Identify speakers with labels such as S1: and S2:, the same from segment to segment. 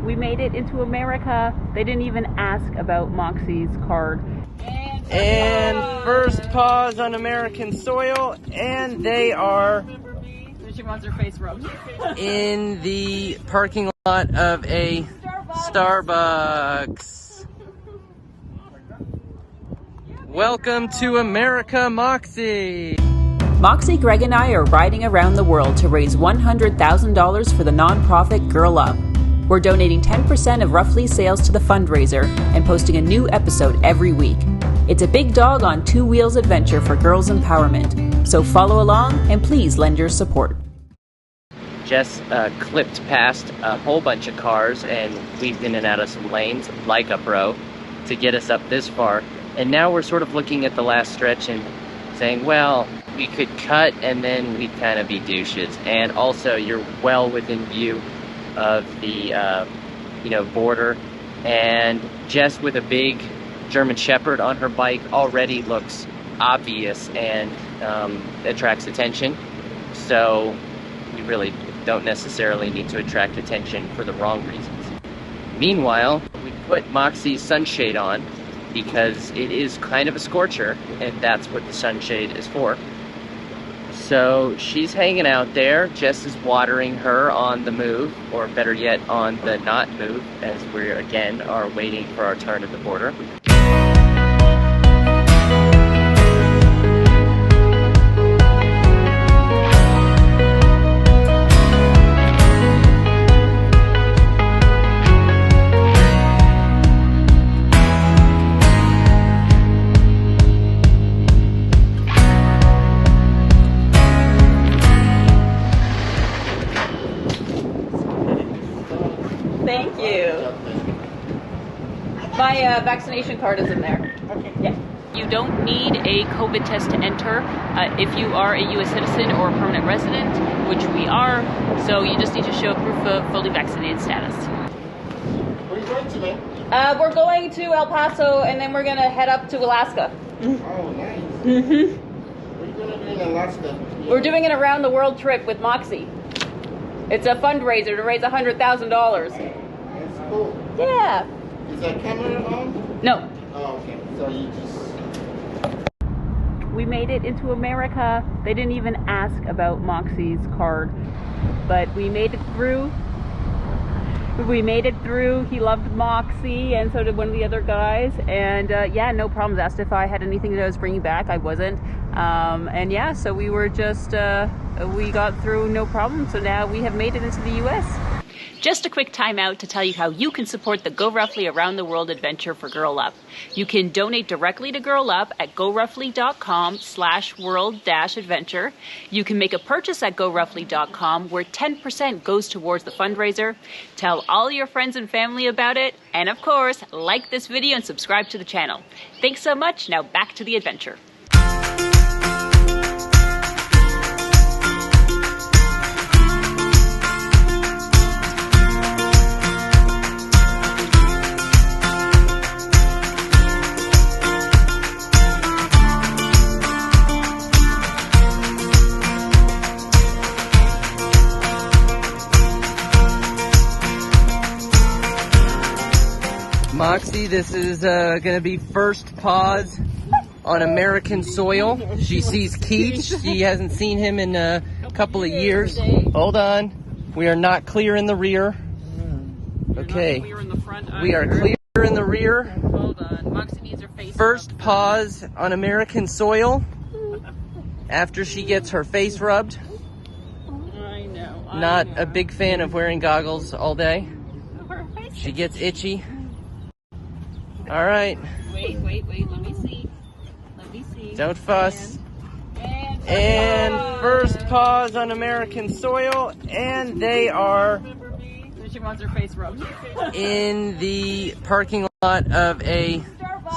S1: We made it into America. They didn't even ask about Moxie's card.
S2: And first pause on American soil, and they are
S1: She wants her face rubbed.
S2: in the parking lot of a Starbucks. Welcome to America, Moxie.
S1: Moxie, Greg, and I are riding around the world to raise $100,000 for the nonprofit Girl Up. We're donating 10% of RUFFLY sales to the fundraiser and posting a new episode every week. It's a big dog on two wheels adventure for girls' empowerment. So follow along and please lend your support.
S2: Jess clipped past a whole bunch of cars and weaved in and out of some lanes like a pro to get us up this far. And now we're sort of looking at the last stretch and saying, well, we could cut and then we'd kind of be douches. And also, you're well within view of the border. And Jess with a big German Shepherd on her bike already looks obvious and attracts attention. So we really don't necessarily need to attract attention for the wrong reasons. Meanwhile, we put Moxie's sunshade on because it is kind of a scorcher, and that's what the sunshade is for. So she's hanging out there. Jess is watering her on the move, or better yet, on the not move, as we again are waiting for our turn at the border.
S1: Thank you. My vaccination card is in there. Okay. Yeah. You don't need a COVID test to enter if you are a U.S. citizen or a permanent resident, which we are. So you just need to show proof of fully vaccinated status.
S3: Where are you going today?
S1: We're going to El Paso, and then we're gonna head up to Alaska.
S3: Oh, nice.
S1: Mhm.
S3: What are you gonna do in Alaska?
S1: We're doing an around the world trip with Moxie. It's a fundraiser to raise $100,000.
S3: That's cool.
S1: Yeah.
S3: Is that camera on?
S1: No.
S3: Oh, okay. So you just...
S1: We made it into America. They didn't even ask about Moxie's card, but we made it through. We made it through. He loved Moxie, and so did one of the other guys. And yeah, no problems. Asked if I had anything that I was bringing back. I wasn't. And yeah, so we were just, we got through no problem. So now we have made it into the U.S. Just a quick time out to tell you how you can support the GoRUFFLY Around the World adventure for Girl Up. You can donate directly to Girl Up at GoRuffly.com/world-adventure. You can make a purchase at GoRuffly.com where 10% goes towards the fundraiser. Tell all your friends and family about it. And of course, like this video and subscribe to the channel. Thanks so much. Now back to the adventure.
S2: Moxie, this is going to be first pause on American soil. She sees Keith. She hasn't seen him in a couple of years. Hold on. We are not clear in the rear. Okay. We are clear in the rear.
S1: Hold on. Moxie needs her face.
S2: First pause on American soil after she gets her face rubbed.
S1: I know.
S2: Not a big fan of wearing goggles all day. She gets itchy. All right.
S1: Wait. Let me see.
S2: Don't fuss. And first pause on American soil, and they are
S1: She wants her face rubbed.
S2: in the parking lot of a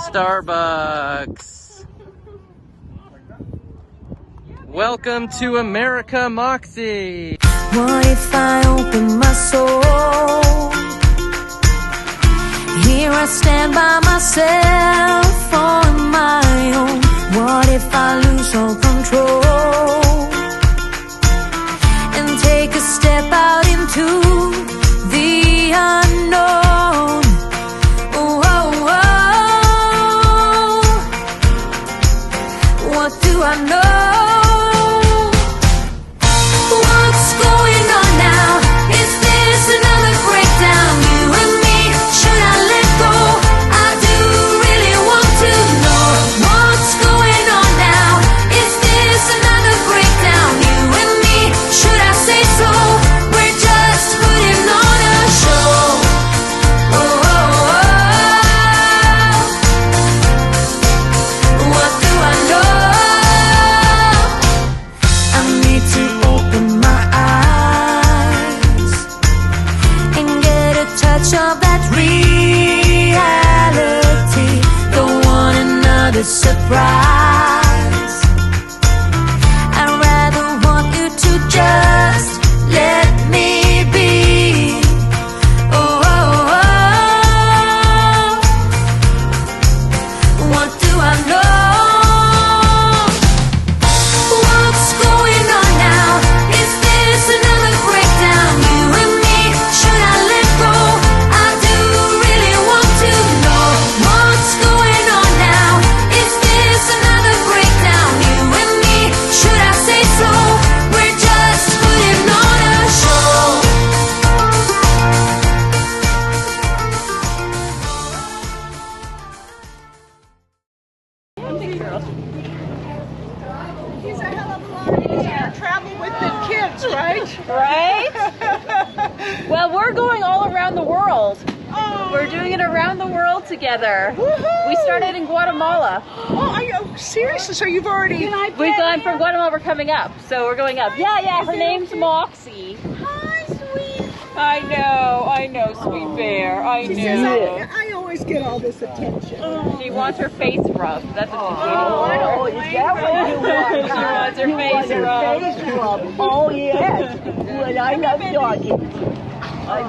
S2: Starbucks. Welcome to America, Moxie.
S4: What if I open my soul? Here I stand by myself on my own. What if I lose all control and take a step out into the unknown? much of that reality. Don't want another surprise. I'd rather want you to just let me be. Oh, oh, oh. What do I know? What's going on now? Is this another breakdown? You and me, should I let go? I do really want to know what's going on now. Is this another breakdown? You and me, should I say so? We're just putting on a show.
S5: He's a hell of a lot easier to travel with than kids, right?
S1: Right? Well, we're going all around the world.
S5: Oh,
S1: We're doing it around the world together.
S5: woohoo!
S1: We started in Guatemala.
S5: Oh, are you seriously? So you've already?
S1: We've gone from Guatemala, we're coming up. So we're going up. Yeah, her name's Moxie.
S5: Hi, sweet.
S1: I know, sweet bear. I
S5: She says, I always get all this attention.
S1: She wants her face rubbed. That's what she's doing.
S5: Oh,
S6: Is that what you want?
S1: She wants her face rubbed.
S6: Face rub. Oh, yes. Well, I love doggies. I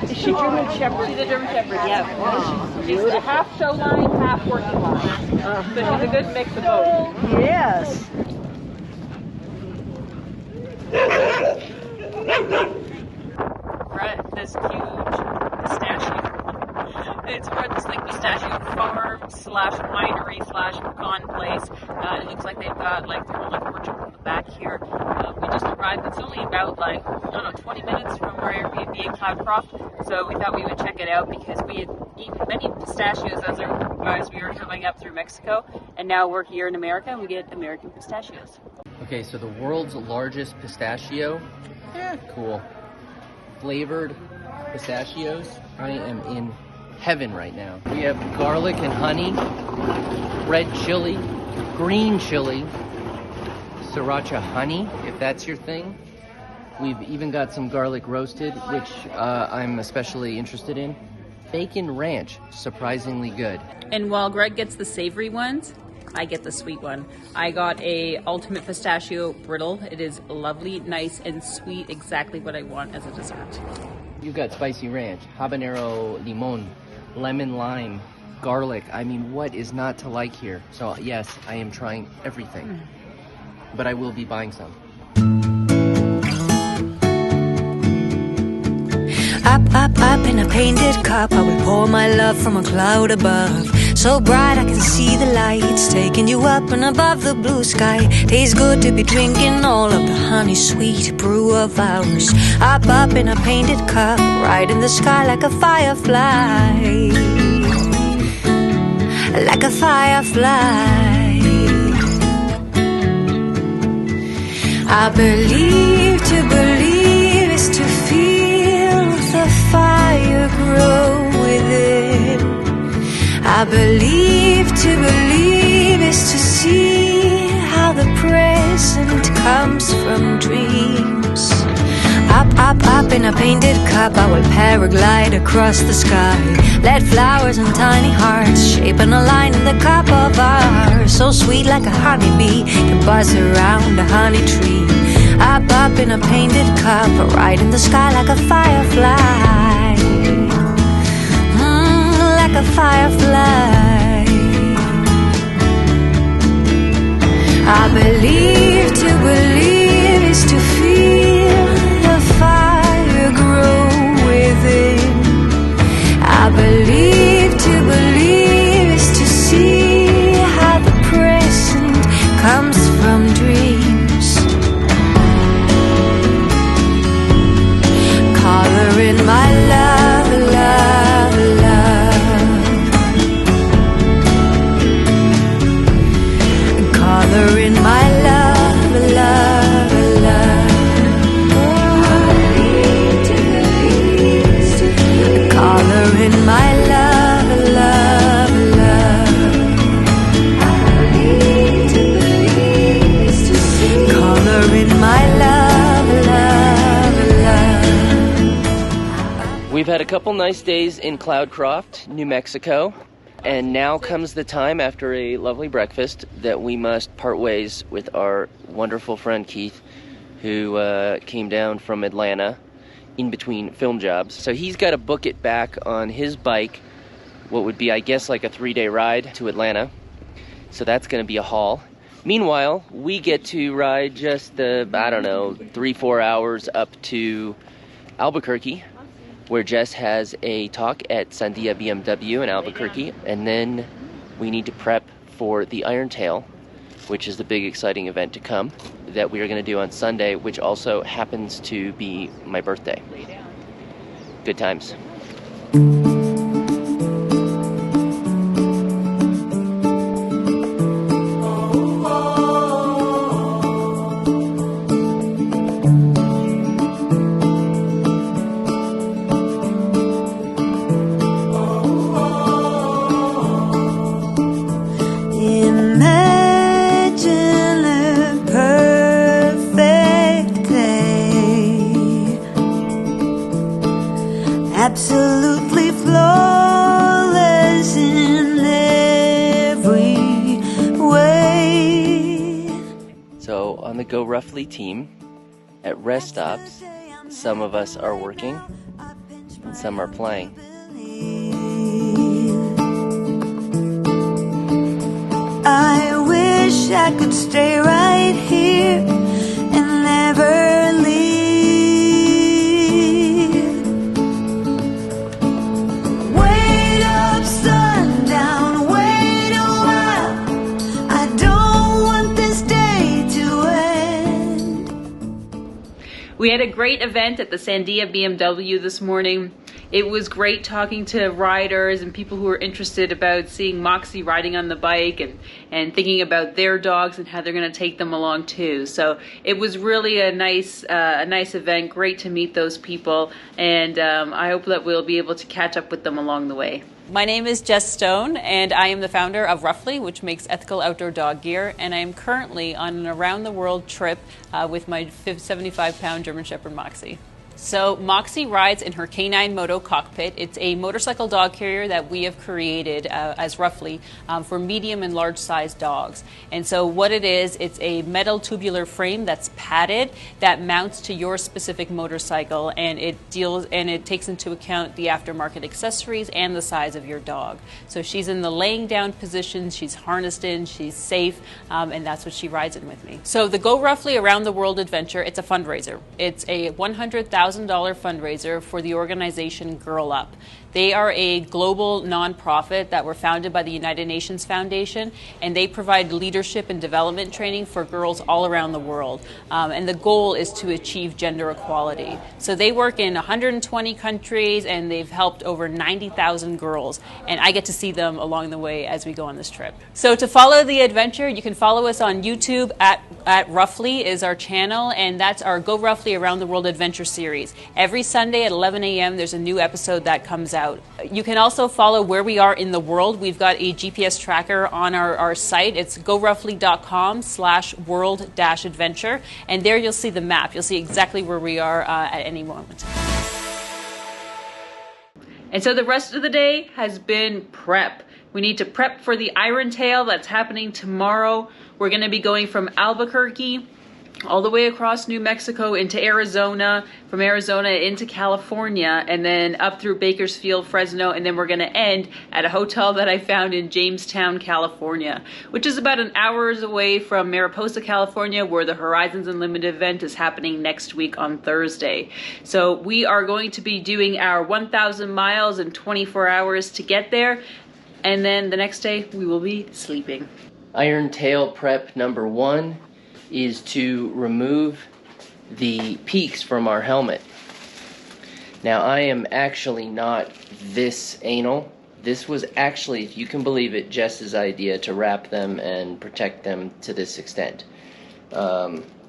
S6: do. Is she German Shepherd?
S1: She's a German Shepherd, yeah. She's a half show line, half working line. So she's a good mix of both.
S6: Yes.
S1: We're at this huge pistachio. We're at this like pistachio farm slash winery slash pecan place. It looks like they've got like their whole like orchard in the back here. We just arrived. It's only about like, I don't know, 20 minutes from our Airbnb in Cloudcroft. So we thought we would check it out because we had eaten many pistachios as we were coming up through Mexico. And now we're here in America and we get American pistachios.
S2: Okay, so the world's largest pistachio. Cool. Flavored pistachios. I am in heaven right now. We have garlic and honey, red chili, green chili, sriracha honey, if that's your thing. We've even got some garlic roasted, which I'm especially interested in. Bacon ranch, surprisingly good.
S1: And while Greg gets the savory ones, I get the sweet one. I got a ultimate pistachio brittle. It is lovely, nice, and sweet, exactly what I want as a dessert.
S2: You've got spicy ranch, habanero limon, lemon lime, garlic. I mean, what is not to like here? So yes, I am trying everything, but I will be buying some.
S4: Up in a painted cup, I will pour my love from a cloud above. So bright I can see the lights taking you up and above the blue sky. Tastes good to be drinking all of the honey sweet brew of ours. Up in a painted cup, right in the sky like a firefly. Like a firefly. I believe to believe is to feel the fire grow within. I believe to believe is to see how the present comes from dreams. Up in a painted cup, I will paraglide across the sky. Let flowers and tiny hearts shaping a line in the cup of ours. So sweet like a honeybee can buzz around a honey tree. Up in a painted cup, right in the sky like a firefly. Like a firefly. I believe to believe is to feel the fire grow within. I believe to believe is to see how the present comes from dreams. Color in my
S2: We've had a couple nice days in Cloudcroft, New Mexico, and now comes the time after a lovely breakfast that we must part ways with our wonderful friend Keith, who came down from Atlanta in between film jobs. So he's got to book it back on his bike, what would be, I guess, like a 3-day ride to Atlanta. So that's going to be a haul. Meanwhile, we get to ride just, 3-4 hours up to Albuquerque, where Jess has a talk at Sandia BMW in Albuquerque, and then we need to prep for the Iron Tail, which is the big exciting event to come that we are going to do on Sunday, which also happens to be my birthday. Good times.
S4: Absolutely flawless in every way.
S2: So on the GoRUFFLY team, at rest stops, some of us are working and some are playing.
S4: I wish I could stay right here and never leave. Wait up, sundown, wait a while. I don't want this day to end.
S1: We had a great event at the Sandia BMW this morning. It was great talking to riders and people who are interested about seeing Moxie riding on the bike and thinking about their dogs and how they're going to take them along too. So it was really a nice event. Great to meet those people, and I hope that we'll be able to catch up with them along the way. My name is Jess Stone, and I am the founder of RUFFLY, which makes ethical outdoor dog gear, and I am currently on an around-the-world trip with my 75-pound German Shepherd Moxie. So Moxie rides in her K9 Moto cockpit. It's a motorcycle dog carrier that we have created as RUFFLY for medium and large sized dogs. And so what it is, it's a metal tubular frame that's padded that mounts to your specific motorcycle, and it takes into account the aftermarket accessories and the size of your dog. So she's in the laying down position, she's harnessed in, she's safe, and that's what she rides in with me. So the GoRUFFLY Around the World Adventure, it's a fundraiser. It's a $100,000 fundraiser for the organization GoRUFFLY. They are a global nonprofit that were founded by the United Nations Foundation, and they provide leadership and development training for girls all around the world. And the goal is to achieve gender equality. So they work in 120 countries, and they've helped over 90,000 girls. And I get to see them along the way as we go on this trip. So to follow the adventure, you can follow us on YouTube at RUFFLY is our channel, and that's our GoRUFFLY Around the World Adventure series. Every Sunday at 11 a.m. there's a new episode that comes out. You can also follow where we are in the world. We've got a GPS tracker on our site. It's goruffly.com/world-adventure, and there you'll see the map. You'll see exactly where we are at any moment. And so the rest of the day has been prep. We need to prep for the Iron Tail that's happening tomorrow. We're going to be going from Albuquerque all the way across New Mexico into Arizona, from Arizona into California, and then up through Bakersfield, Fresno, and then we're going to end at a hotel that I found in Jamestown, California, which is about an hour away from Mariposa, California, where the Horizons Unlimited event is happening next week on Thursday. So we are going to be doing our 1,000 miles in 24 hours to get there, and then the next day we will be sleeping.
S2: Iron Tail prep number 1 is to remove the peaks from our helmet. Now, I am actually not this anal. This was actually, if you can believe it, Jess's idea to wrap them and protect them to this extent.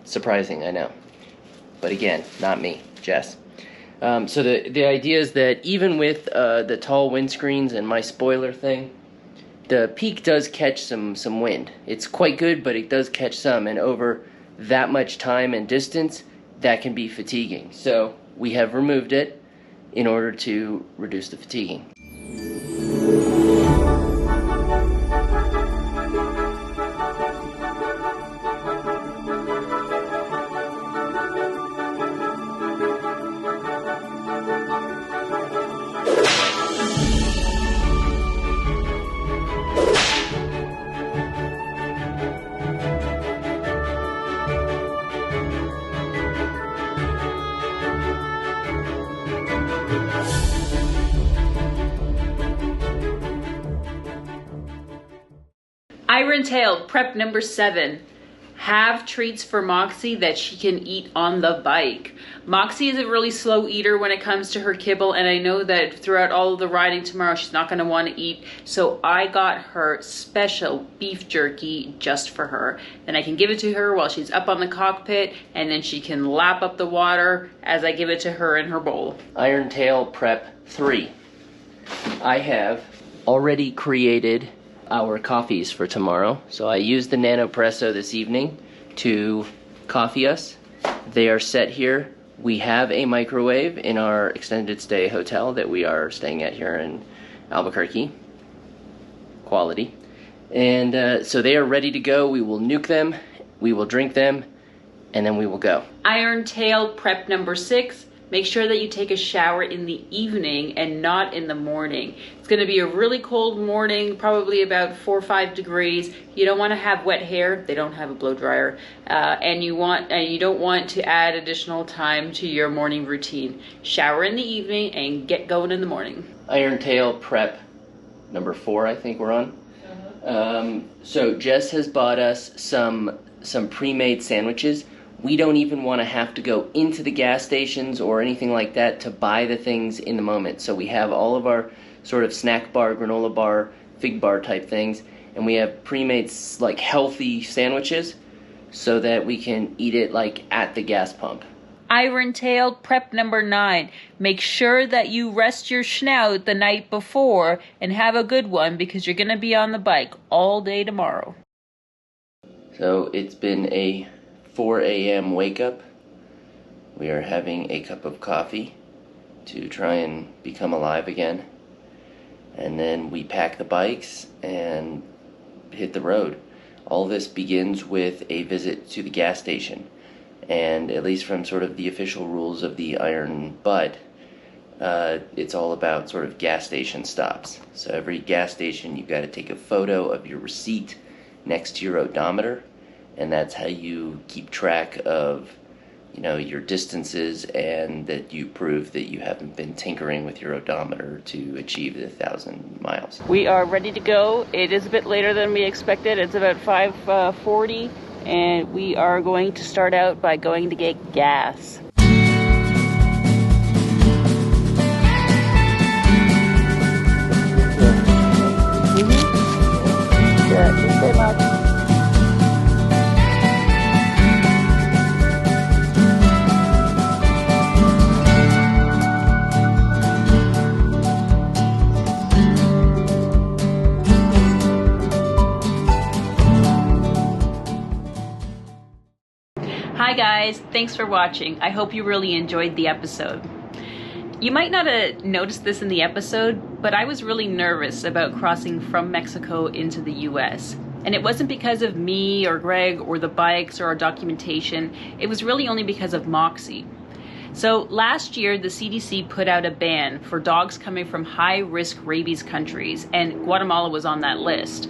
S2: Surprising, I know. But again, not me, Jess. So the idea is that even with the tall windscreens and my spoiler thing, the peak does catch some wind. It's quite good, but it does catch some, and over that much time and distance, that can be fatiguing. So we have removed it. in order to reduce the fatiguing.
S1: Iron Tail prep number 7. Have treats for Moxie that she can eat on the bike. Moxie is a really slow eater when it comes to her kibble, and I know that throughout all of the riding tomorrow she's not going to want to eat, so I got her special beef jerky just for her. Then I can give it to her while she's up on the cockpit, and then she can lap up the water as I give it to her in her bowl.
S2: Iron Tail prep 3. I have already created our coffees for tomorrow. So I used the Nanopresso this evening to coffee us. They are set here. We have a microwave in our extended stay hotel that we are staying at here in Albuquerque. Quality. And so they are ready to go. We will nuke them, we will drink them, and then we will go.
S1: Iron Tail prep number 6. Make sure that you take a shower in the evening and not in the morning. It's going to be a really cold morning, probably about 4 or 5 degrees. You don't want to have wet hair. They don't have a blow dryer. And you don't want to add additional time to your morning routine. Shower in the evening and get going in the morning.
S2: Iron Tail prep number 4, I think we're on. So Jess has bought us some pre-made sandwiches. We don't even want to have to go into the gas stations or anything like that to buy the things in the moment. So we have all of our sort of snack bar, granola bar, fig bar type things, and we have pre-made like healthy sandwiches so that we can eat it like at the gas pump.
S1: Iron Tail prep number 9. Make sure that you rest your snout the night before and have a good one because you're going to be on the bike all day tomorrow.
S2: So it's been a 4 a.m. wake up. We are having a cup of coffee to try and become alive again. And then we pack the bikes and hit the road. All this begins with a visit to the gas station. And at least from sort of the official rules of the Iron Butt, it's all about sort of gas station stops. So every gas station you've got to take a photo of your receipt next to your odometer. And that's how you keep track of, you know, your distances and that you prove that you haven't been tinkering with your odometer to achieve the 1,000 miles.
S1: We are ready to go. It is a bit later than we expected. It's about 5:40, and we are going to start out by going to get gas. Hi guys, thanks for watching. I hope you really enjoyed the episode. You might not have noticed this in the episode, but I was really nervous about crossing from Mexico into the US. And it wasn't because of me or Greg or the bikes or our documentation. It was really only because of Moxie. So last year, the CDC put out a ban for dogs coming from high-risk rabies countries, and Guatemala was on that list.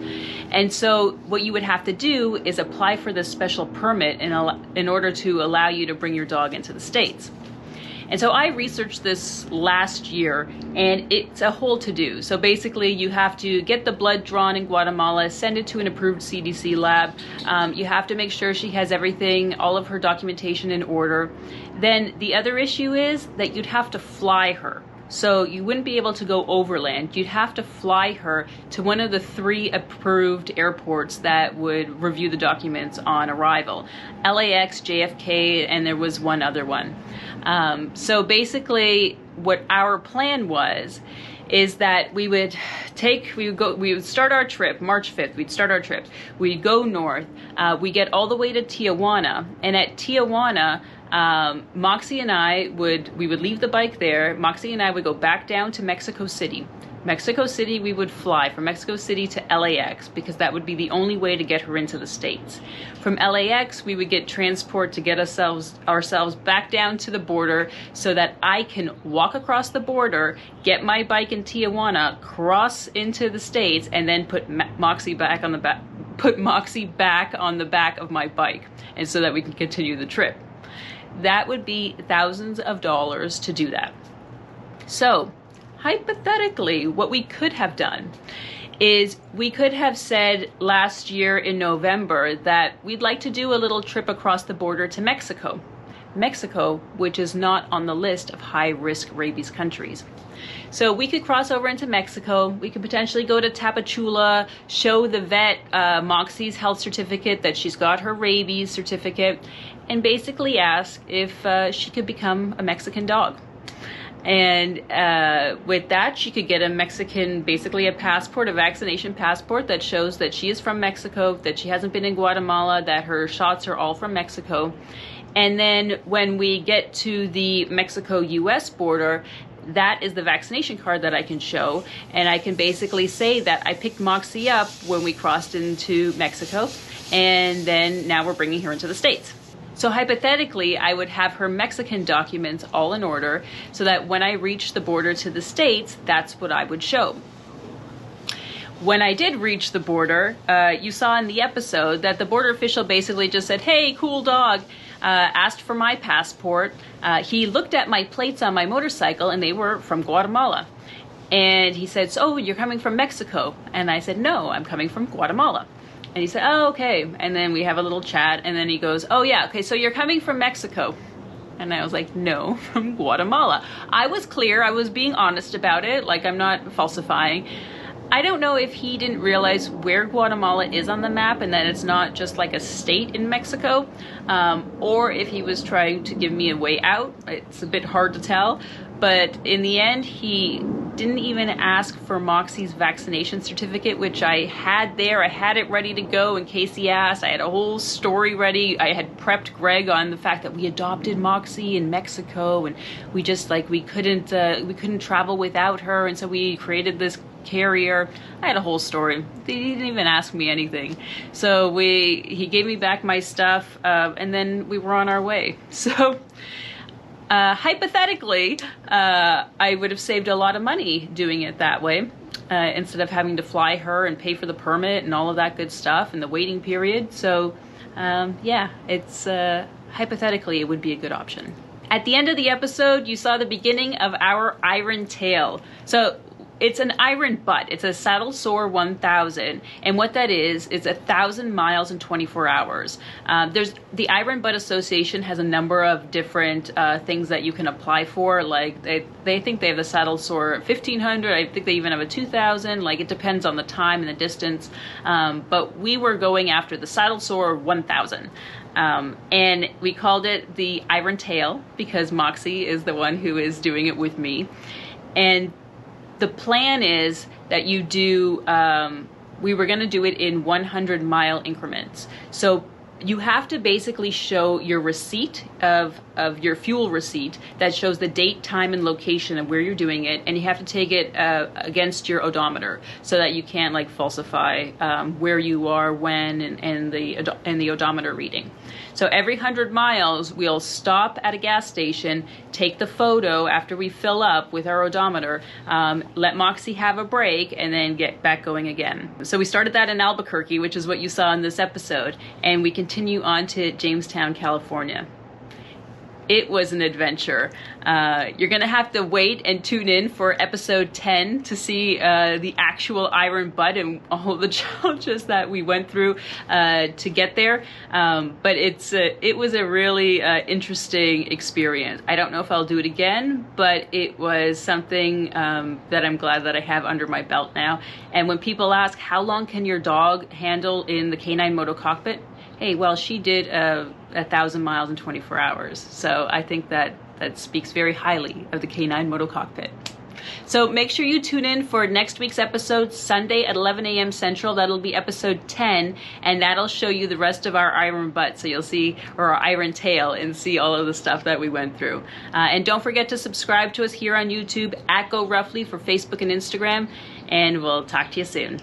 S1: And so what you would have to do is apply for this special permit in order to allow you to bring your dog into the States. And so I researched this last year, and it's a whole to-do. So basically, you have to get the blood drawn in Guatemala, send it to an approved CDC lab. You have to make sure she has everything, all of her documentation in order. Then the other issue is that you'd have to fly her. So you wouldn't be able to go overland. You'd have to fly her to one of the 3 approved airports that would review the documents on arrival. LAX, JFK, and there was one other one. So basically what our plan was is that we would start our trip March 5th. We'd start our trip. We'd go north. We get all the way to Tijuana, and at Tijuana, Moxie and I would leave the bike there. Moxie and I would go back down to Mexico City. Mexico City, we would fly from Mexico City to LAX because that would be the only way to get her into the States. From LAX, we would get transport to get ourselves back down to the border so that I can walk across the border, get my bike in Tijuana, cross into the States, and then put Moxie back on the back, of my bike, and so that we can continue the trip. That would be thousands of dollars to do that. So, hypothetically, what we could have done is we could have said last year in November that we'd like to do a little trip across the border to Mexico. Mexico, which is not on the list of high-risk rabies countries. So we could cross over into Mexico. We could potentially go to Tapachula, show the vet Moxie's health certificate that she's got her rabies certificate, and basically ask if she could become a Mexican dog. And with that, she could get a Mexican, basically a passport, a vaccination passport that shows that she is from Mexico, that she hasn't been in Guatemala, that her shots are all from Mexico. And then when we get to the Mexico-U.S. border, that is the vaccination card that I can show. And I can basically say that I picked Moxie up when we crossed into Mexico, and then now we're bringing her into the States. So hypothetically, I would have her Mexican documents all in order so that when I reach the border to the States, that's what I would show. When I did reach the border, you saw in the episode that the border official basically just said, "Hey, cool dog," asked for my passport. He looked at my plates on my motorcycle and they were from Guatemala. And he said, "So you're coming from Mexico?" And I said, "No, I'm coming from Guatemala." And he said, "Oh, okay." And then we have a little chat, and then he goes, "Oh yeah, okay, so you're coming from Mexico?" And I was like, "No, from Guatemala." I was clear, I was being honest about it, like I'm not falsifying. I don't know if he didn't realize where Guatemala is on the map and that it's not just like a state in Mexico, or if he was trying to give me a way out. It's a bit hard to tell, but in the end, he didn't even ask for Moxie's vaccination certificate, which I had there. I had it ready to go in case he asked. I had a whole story ready. I had prepped Greg on the fact that we adopted Moxie in Mexico, and we just we couldn't travel without her, and so we created this carrier. I had a whole story. He didn't even ask me anything. So he gave me back my stuff, and then we were on our way. So hypothetically, I would have saved a lot of money doing it that way, instead of having to fly her and pay for the permit and all of that good stuff and the waiting period. So yeah, it's hypothetically it would be a good option. At the end of the episode, you saw the beginning of our iron tail. So it's an iron butt. It's a Saddle Sore 1000, and what that is, it's 1,000 miles in 24 hours. The Iron Butt Association has a number of different things that you can apply for. Like they think they have the Saddle Sore 1500. I think they even have a 2000. Like it depends on the time and the distance. But we were going after the Saddle Sore 1000. And we called it the Iron Tail because Moxie is the one who is doing it with me. And the plan is that you do, we were going to do it in 100-mile increments. So you have to basically show your receipt of your fuel receipt that shows the date, time, and location of where you're doing it, and you have to take it against your odometer so that you can't falsify where you are when and the odometer reading. So every 100 miles, we'll stop at a gas station, take the photo after we fill up with our odometer, let Moxie have a break, and then get back going again. So we started that in Albuquerque, which is what you saw in this episode, and we continue on to Jamestown, California. It was an adventure. You're gonna have to wait and tune in for episode 10 to see the actual iron butt and all the challenges that we went through to get there. But it was a really interesting experience. I don't know if I'll do it again, but it was something that I'm glad that I have under my belt now. And when people ask, how long can your dog handle in the canine moto cockpit? Hey, well, she did 1,000 miles in 24 hours. So I think that speaks very highly of the canine moto cockpit. So make sure you tune in for next week's episode, Sunday at 11 a.m. Central. That'll be episode 10, and that'll show you the rest of our iron butt. So you'll see, or our iron tail, and see all of the stuff that we went through. And don't forget to subscribe to us here on YouTube at GoRUFFLY for Facebook and Instagram, and we'll talk to you soon.